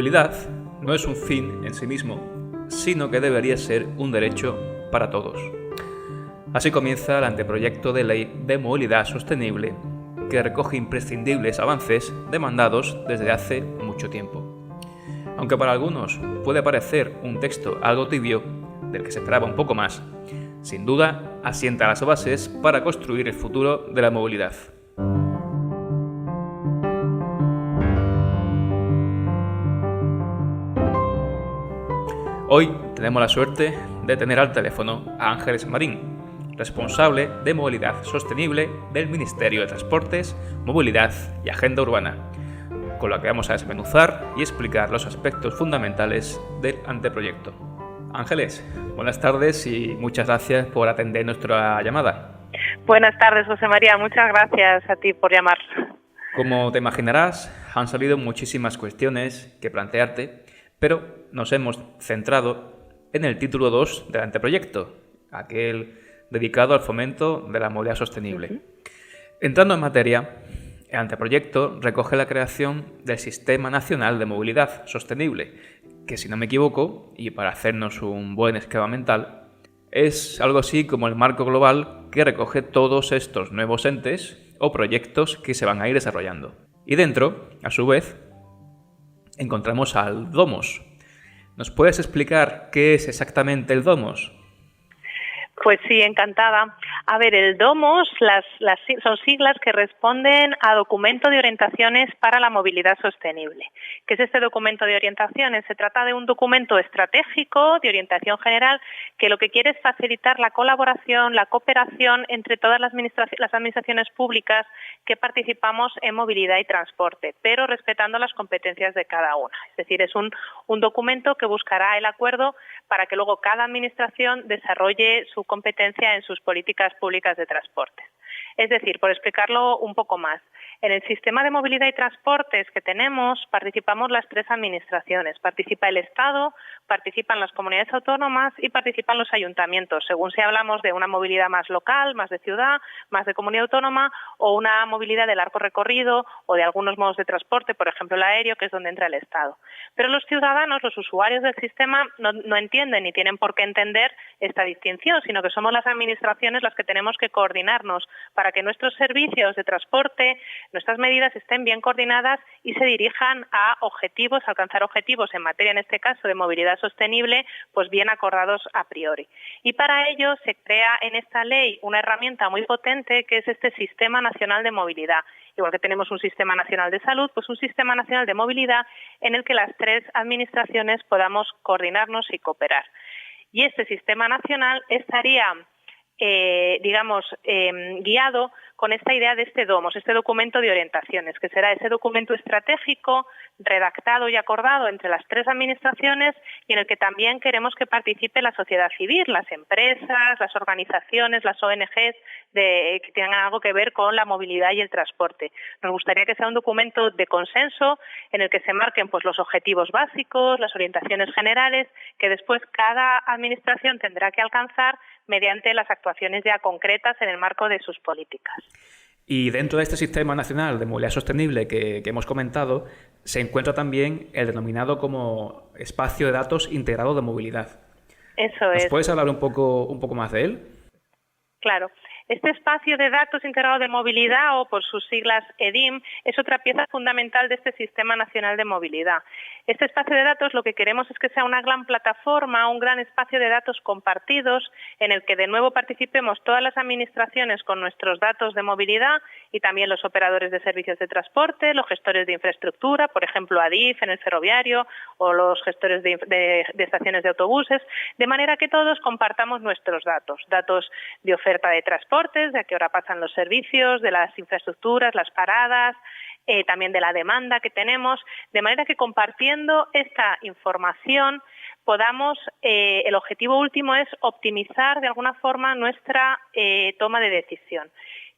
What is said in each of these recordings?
movilidad no es un fin en sí mismo, sino que debería ser un derecho para todos. Así comienza el anteproyecto de ley de movilidad sostenible, que recoge imprescindibles avances demandados desde hace mucho tiempo. Aunque para algunos puede parecer un texto algo tibio, del que se esperaba un poco más, sin duda asienta las bases para construir el futuro de la movilidad. Hoy tenemos la suerte de tener al teléfono a Ángeles Marín, responsable de Movilidad Sostenible del Ministerio de Transportes, Movilidad y Agenda Urbana, con la que vamos a desmenuzar y explicar los aspectos fundamentales del anteproyecto. Ángeles, buenas tardes y muchas gracias por atender nuestra llamada. Buenas tardes, José María. Muchas gracias a ti por llamar. Como te imaginarás, han salido muchísimas cuestiones que plantearte, pero nos hemos centrado en el título 2 del anteproyecto, aquel dedicado al fomento de la movilidad sostenible. Entrando en materia, el anteproyecto recoge la creación del Sistema Nacional de Movilidad Sostenible, que si no me equivoco, y para hacernos un buen esquema mental, es algo así como el marco global que recoge todos estos nuevos entes o proyectos que se van a ir desarrollando. Y dentro, a su vez, encontramos al Domos. ¿Nos puedes explicar qué es exactamente el Domos? Pues sí, encantada. A ver, el DOMOS son siglas que responden a Documento de Orientaciones para la Movilidad Sostenible. ¿Qué es este documento de orientaciones? Se trata de un documento estratégico de orientación general que lo que quiere es facilitar la colaboración, la cooperación entre todas las administraciones públicas que participamos en movilidad y transporte, pero respetando las competencias de cada una. Es decir, es un documento que buscará el acuerdo para que luego cada administración desarrolle su competencia en sus políticas públicas de transporte. Es decir, por explicarlo un poco más, en el sistema de movilidad y transportes que tenemos participamos las tres administraciones. Participa el Estado, participan las comunidades autónomas y participan los ayuntamientos, según si hablamos de una movilidad más local, más de ciudad, más de comunidad autónoma o una movilidad de largo recorrido o de algunos modos de transporte, por ejemplo el aéreo, que es donde entra el Estado. Pero los ciudadanos, los usuarios del sistema, no entienden ni tienen por qué entender esta distinción, sino que somos las administraciones las que tenemos que coordinarnos para que nuestros servicios de transporte, nuestras medidas estén bien coordinadas y se dirijan a alcanzar objetivos en materia, en este caso, de movilidad sostenible, pues bien acordados a priori. Y para ello se crea en esta ley una herramienta muy potente que es este Sistema Nacional de Movilidad. Igual que tenemos un Sistema Nacional de Salud, pues un Sistema Nacional de Movilidad en el que las tres administraciones podamos coordinarnos y cooperar. Y este Sistema Nacional estaría guiado con esta idea de este DOMOS, este documento de orientaciones, que será ese documento estratégico redactado y acordado entre las tres administraciones y en el que también queremos que participe la sociedad civil, las empresas, las organizaciones, las ONGs que tengan algo que ver con la movilidad y el transporte. Nos gustaría que sea un documento de consenso en el que se marquen pues los objetivos básicos, las orientaciones generales, que después cada administración tendrá que alcanzar mediante las actuaciones ya concretas en el marco de sus políticas. Y dentro de este Sistema Nacional de Movilidad Sostenible que hemos comentado, se encuentra también el denominado como Espacio de Datos Integrado de Movilidad. Eso es. ¿Nos puedes hablar un poco más de él? Claro. Este espacio de datos integrado de movilidad, o por sus siglas EDIM, es otra pieza fundamental de este Sistema Nacional de Movilidad. Este espacio de datos lo que queremos es que sea una gran plataforma, un gran espacio de datos compartidos en el que de nuevo participemos todas las administraciones con nuestros datos de movilidad y también los operadores de servicios de transporte, los gestores de infraestructura, por ejemplo ADIF en el ferroviario o los gestores de estaciones de autobuses, de manera que todos compartamos nuestros datos de oferta de transportes, de a qué hora pasan los servicios, de las infraestructuras, las paradas, también de la demanda que tenemos, de manera que compartiendo esta información podamos, el objetivo último es optimizar de alguna forma nuestra toma de decisión.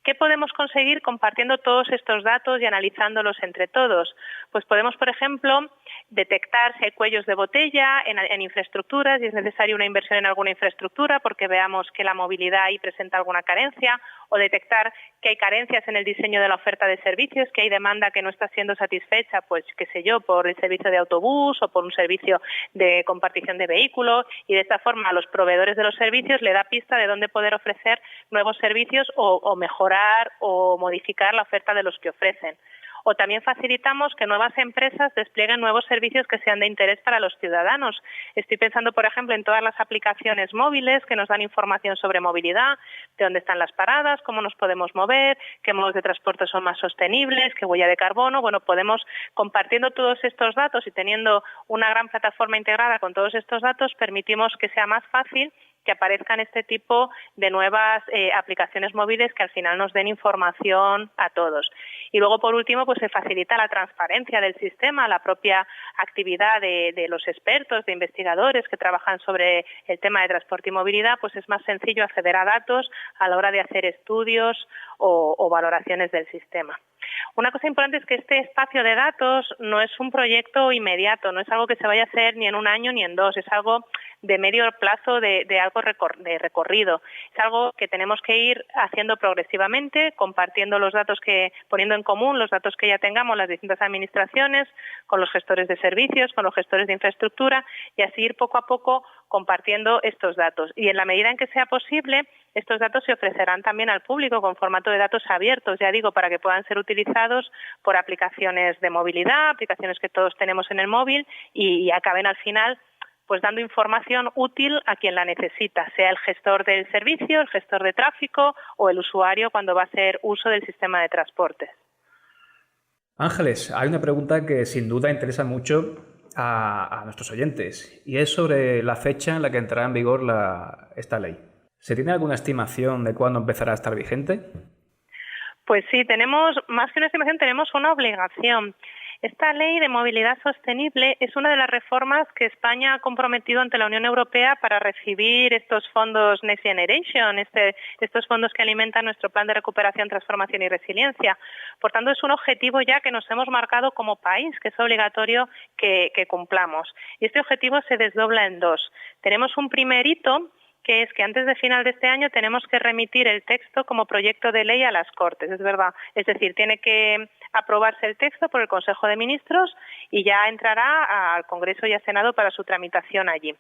¿Qué podemos conseguir compartiendo todos estos datos y analizándolos entre todos? Pues podemos, por ejemplo, detectar si hay cuellos de botella en infraestructuras y es necesaria una inversión en alguna infraestructura porque veamos que la movilidad ahí presenta alguna carencia, o detectar que hay carencias en el diseño de la oferta de servicios, que hay demanda que no está siendo satisfecha, pues qué sé yo, por el servicio de autobús o por un servicio de compartición de vehículos, y de esta forma a los proveedores de los servicios le da pista de dónde poder ofrecer nuevos servicios o mejorar o modificar la oferta de los que ofrecen. O también facilitamos que nuevas empresas desplieguen nuevos servicios que sean de interés para los ciudadanos. Estoy pensando, por ejemplo, en todas las aplicaciones móviles que nos dan información sobre movilidad, de dónde están las paradas, cómo nos podemos mover, qué modos de transporte son más sostenibles, qué huella de carbono. Bueno, podemos, compartiendo todos estos datos y teniendo una gran plataforma integrada con todos estos datos, permitimos que sea más fácil que aparezcan este tipo de nuevas aplicaciones móviles que al final nos den información a todos. Y luego, por último, pues se facilita la transparencia del sistema, la propia actividad de los expertos, de investigadores que trabajan sobre el tema de transporte y movilidad, pues es más sencillo acceder a datos a la hora de hacer estudios o valoraciones del sistema. Una cosa importante es que este espacio de datos no es un proyecto inmediato, no es algo que se vaya a hacer ni en un año ni en dos, es algo de medio plazo de recorrido. Es algo que tenemos que ir haciendo progresivamente, compartiendo los datos poniendo en común los datos que ya tengamos las distintas administraciones, con los gestores de servicios, con los gestores de infraestructura, y así ir poco a poco compartiendo estos datos. Y en la medida en que sea posible, estos datos se ofrecerán también al público con formato de datos abiertos, ya digo, para que puedan ser utilizados por aplicaciones de movilidad, aplicaciones que todos tenemos en el móvil, y acaben al final pues dando información útil a quien la necesita, sea el gestor del servicio, el gestor de tráfico o el usuario cuando va a hacer uso del sistema de transporte. Ángeles, hay una pregunta que sin duda interesa mucho a nuestros oyentes, y es sobre la fecha en la que entrará en vigor esta ley. ¿Se tiene alguna estimación de cuándo empezará a estar vigente? Pues sí, tenemos, más que una estimación, tenemos una obligación. Esta ley de movilidad sostenible es una de las reformas que España ha comprometido ante la Unión Europea para recibir estos fondos Next Generation, estos fondos que alimentan nuestro plan de recuperación, transformación y resiliencia. Por tanto, es un objetivo ya que nos hemos marcado como país, que es obligatorio que cumplamos. Y este objetivo se desdobla en dos. Tenemos un primer hito, que es que antes de final de este año tenemos que remitir el texto como proyecto de ley a las Cortes, es verdad. Es decir, tiene que aprobarse el texto por el Consejo de Ministros y ya entrará al Congreso y al Senado para su tramitación allí.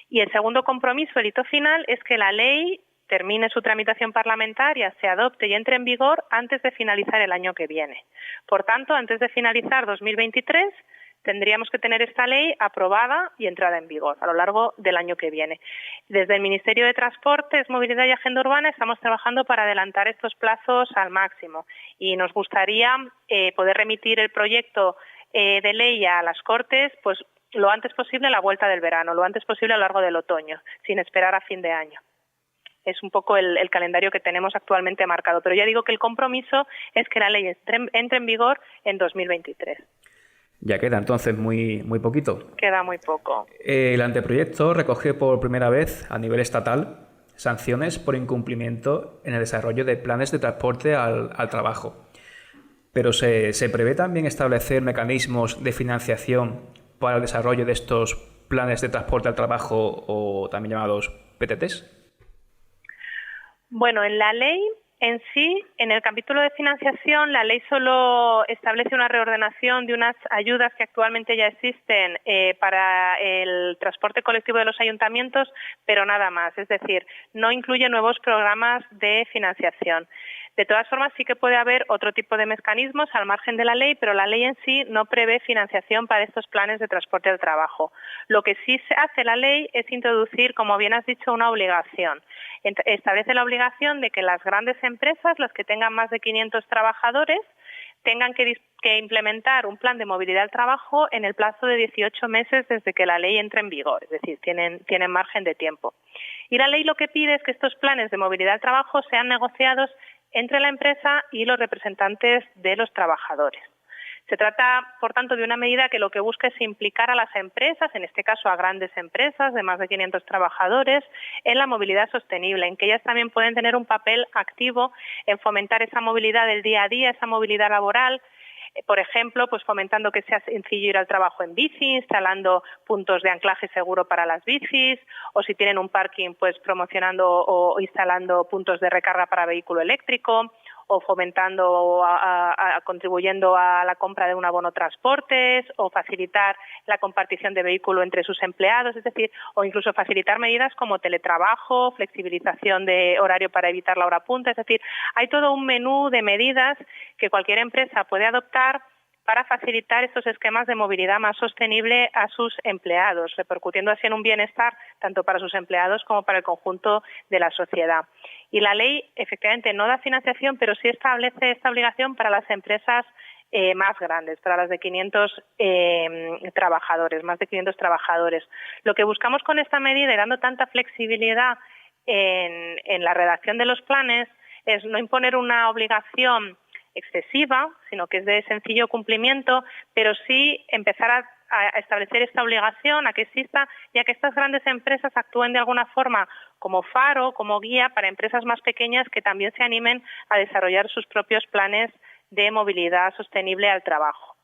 Y el segundo compromiso, el hito final, es que la ley termine su tramitación parlamentaria, se adopte y entre en vigor antes de finalizar el año que viene. Por tanto, antes de finalizar 2023, tendríamos que tener esta ley aprobada y entrada en vigor a lo largo del año que viene. Desde el Ministerio de Transportes, Movilidad y Agenda Urbana estamos trabajando para adelantar estos plazos al máximo y nos gustaría poder remitir el proyecto de ley a las Cortes pues lo antes posible a la vuelta del verano, lo antes posible a lo largo del otoño, sin esperar a fin de año. Es un poco el calendario que tenemos actualmente marcado, pero ya digo que el compromiso es que la ley entre en vigor en 2023. Ya queda entonces muy poquito. Queda muy poco. El anteproyecto recoge por primera vez a nivel estatal sanciones por incumplimiento en el desarrollo de planes de transporte al trabajo. Pero ¿se prevé también establecer mecanismos de financiación para el desarrollo de estos planes de transporte al trabajo o también llamados PTTs? Bueno, en la ley en sí, en el capítulo de financiación, la ley solo establece una reordenación de unas ayudas que actualmente ya existen para el transporte colectivo de los ayuntamientos, pero nada más. Es decir, no incluye nuevos programas de financiación. De todas formas, sí que puede haber otro tipo de mecanismos al margen de la ley, pero la ley en sí no prevé financiación para estos planes de transporte al trabajo. Lo que sí hace la ley es introducir, como bien has dicho, una obligación. Establece la obligación de que las grandes empresas, las que tengan más de 500 trabajadores, tengan que implementar un plan de movilidad al trabajo en el plazo de 18 meses desde que la ley entre en vigor, es decir, tienen margen de tiempo. Y la ley lo que pide es que estos planes de movilidad al trabajo sean negociados entre la empresa y los representantes de los trabajadores. Se trata, por tanto, de una medida que lo que busca es implicar a las empresas, en este caso a grandes empresas de más de 500 trabajadores, en la movilidad sostenible, en que ellas también pueden tener un papel activo en fomentar esa movilidad del día a día, esa movilidad laboral, Por ejemplo, pues fomentando que sea sencillo ir al trabajo en bici, instalando puntos de anclaje seguro para las bicis, o si tienen un parking, pues promocionando o instalando puntos de recarga para vehículo eléctrico, o fomentando, contribuyendo a la compra de un abono transportes, o facilitar la compartición de vehículo entre sus empleados, es decir, o incluso facilitar medidas como teletrabajo, flexibilización de horario para evitar la hora punta, es decir, hay todo un menú de medidas que cualquier empresa puede adoptar para facilitar estos esquemas de movilidad más sostenible a sus empleados, repercutiendo así en un bienestar tanto para sus empleados como para el conjunto de la sociedad. Y la ley, efectivamente, no da financiación, pero sí establece esta obligación para las empresas más grandes, para las de 500 trabajadores, más de 500 trabajadores. Lo que buscamos con esta medida y dando tanta flexibilidad en la redacción de los planes es no imponer una obligación excesiva, sino que es de sencillo cumplimiento, pero sí empezar a establecer esta obligación, a que exista, ya que estas grandes empresas actúen de alguna forma como faro, como guía para empresas más pequeñas que también se animen a desarrollar sus propios planes de movilidad sostenible al trabajo.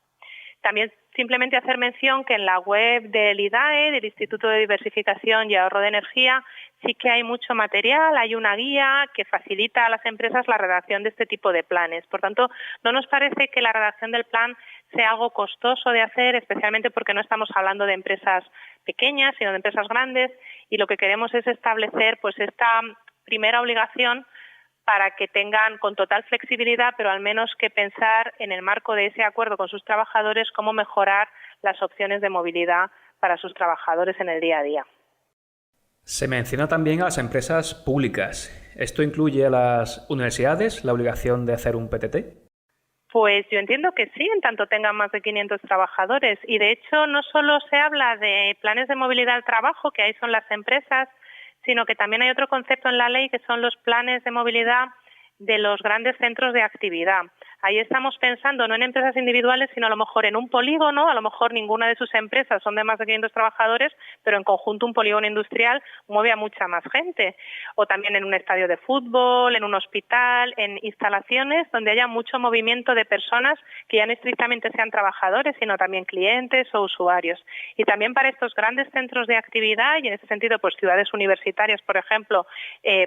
También simplemente hacer mención que en la web del IDAE, del Instituto de Diversificación y Ahorro de Energía, sí que hay mucho material, hay una guía que facilita a las empresas la redacción de este tipo de planes. Por tanto, no nos parece que la redacción del plan sea algo costoso de hacer, especialmente porque no estamos hablando de empresas pequeñas, sino de empresas grandes, y lo que queremos es establecer pues esta primera obligación para que tengan con total flexibilidad, pero al menos que pensar en el marco de ese acuerdo con sus trabajadores cómo mejorar las opciones de movilidad para sus trabajadores en el día a día. Se menciona también a las empresas públicas. ¿Esto incluye a las universidades, la obligación de hacer un PTT? Pues yo entiendo que sí, en tanto tengan más de 500 trabajadores. Y de hecho no solo se habla de planes de movilidad al trabajo, que ahí son las empresas, sino que también hay otro concepto en la ley que son los planes de movilidad de los grandes centros de actividad. Ahí estamos pensando no en empresas individuales, sino a lo mejor en un polígono, a lo mejor ninguna de sus empresas son de más de 500 trabajadores, pero en conjunto un polígono industrial mueve a mucha más gente. O también en un estadio de fútbol, en un hospital, en instalaciones donde haya mucho movimiento de personas que ya no estrictamente sean trabajadores, sino también clientes o usuarios. Y también para estos grandes centros de actividad, y en ese sentido pues ciudades universitarias, por ejemplo,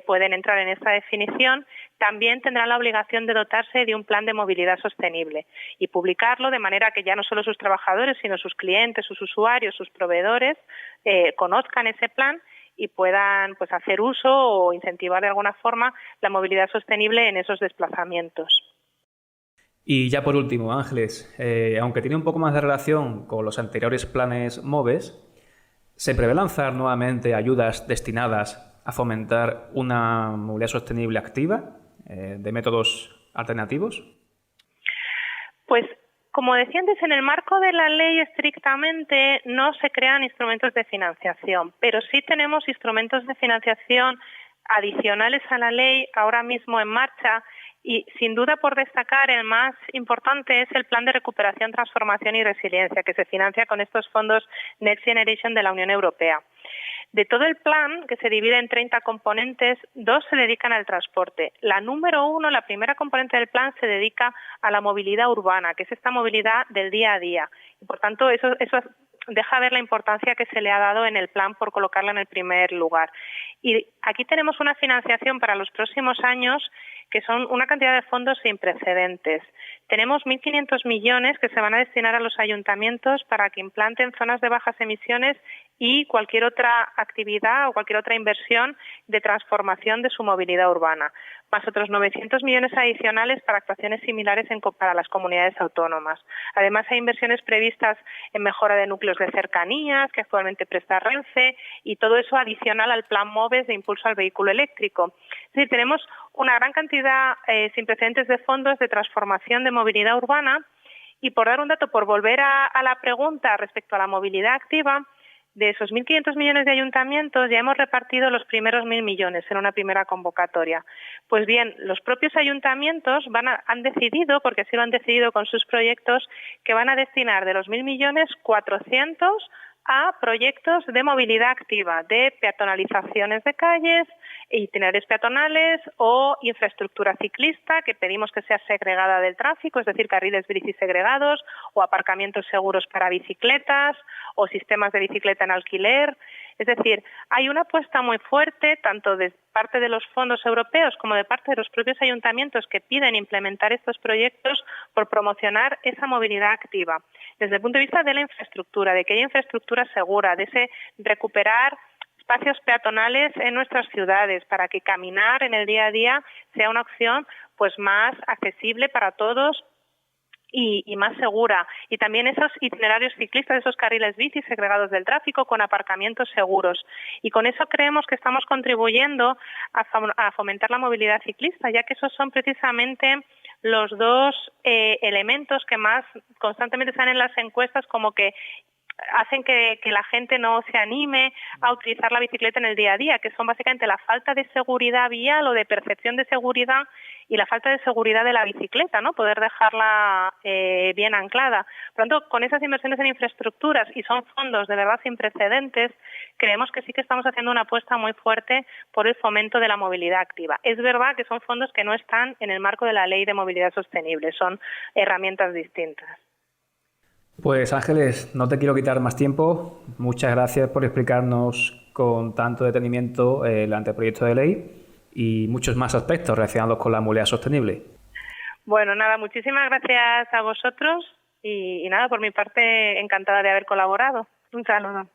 pueden entrar en esta definición, también tendrán la obligación de dotarse de un plan de movilidad sostenible y publicarlo de manera que ya no solo sus trabajadores, sino sus clientes, sus usuarios, sus proveedores conozcan ese plan y puedan pues hacer uso o incentivar de alguna forma la movilidad sostenible en esos desplazamientos. Y ya por último, Ángeles, aunque tiene un poco más de relación con los anteriores planes MOVES, ¿se prevé lanzar nuevamente ayudas destinadas a fomentar una movilidad sostenible activa de métodos alternativos? Pues, como decía antes, en el marco de la ley estrictamente no se crean instrumentos de financiación, pero sí tenemos instrumentos de financiación adicionales a la ley ahora mismo en marcha y, sin duda, por destacar, el más importante es el Plan de Recuperación, Transformación y Resiliencia, que se financia con estos fondos Next Generation de la Unión Europea. De todo el plan, que se divide en 30 componentes, 2 se dedican al transporte. La número 1, la primera componente del plan, se dedica a la movilidad urbana, que es esta movilidad del día a día. Y, por tanto, eso deja ver la importancia que se le ha dado en el plan por colocarla en el primer lugar. Y aquí tenemos una financiación para los próximos años que son una cantidad de fondos sin precedentes. Tenemos 1.500 millones que se van a destinar a los ayuntamientos para que implanten zonas de bajas emisiones y cualquier otra actividad o cualquier otra inversión de transformación de su movilidad urbana, más otros 900 millones adicionales para actuaciones similares para las comunidades autónomas. Además, hay inversiones previstas en mejora de núcleos de cercanías que actualmente presta Renfe y todo eso adicional al plan MOVES de impulso al vehículo eléctrico. Es decir, tenemos una gran cantidad sin precedentes de fondos de transformación de movilidad urbana y, por dar un dato, por volver a la pregunta respecto a la movilidad activa, de esos 1.500 millones de ayuntamientos ya hemos repartido los primeros 1.000 millones en una primera convocatoria. Pues bien, los propios ayuntamientos han decidido, porque así lo han decidido con sus proyectos, que van a destinar de los 1.000 millones 400 a proyectos de movilidad activa, de peatonalizaciones de calles, itinerarios peatonales o infraestructura ciclista que pedimos que sea segregada del tráfico, es decir, carriles bici segregados o aparcamientos seguros para bicicletas o sistemas de bicicleta en alquiler. Es decir, hay una apuesta muy fuerte, tanto de parte de los fondos europeos como de parte de los propios ayuntamientos que piden implementar estos proyectos por promocionar esa movilidad activa. Desde el punto de vista de la infraestructura, de que haya infraestructura segura, de ese recuperar espacios peatonales en nuestras ciudades para que caminar en el día a día sea una opción pues más accesible para todos y más segura. Y también esos itinerarios ciclistas, esos carriles bici segregados del tráfico con aparcamientos seguros. Y con eso creemos que estamos contribuyendo a fomentar la movilidad ciclista, ya que esos son precisamente los dos elementos que más constantemente están en las encuestas como que hacen que la gente no se anime a utilizar la bicicleta en el día a día, que son básicamente la falta de seguridad vial o de percepción de seguridad y la falta de seguridad de la bicicleta, ¿no? Poder dejarla bien anclada. Por lo tanto, con esas inversiones en infraestructuras, y son fondos de verdad sin precedentes, creemos que sí que estamos haciendo una apuesta muy fuerte por el fomento de la movilidad activa. Es verdad que son fondos que no están en el marco de la Ley de Movilidad Sostenible, son herramientas distintas. Pues Ángeles, no te quiero quitar más tiempo. Muchas gracias por explicarnos con tanto detenimiento el anteproyecto de ley y muchos más aspectos relacionados con la movilidad sostenible. Bueno, nada, muchísimas gracias a vosotros y nada, por mi parte, encantada de haber colaborado. Un saludo.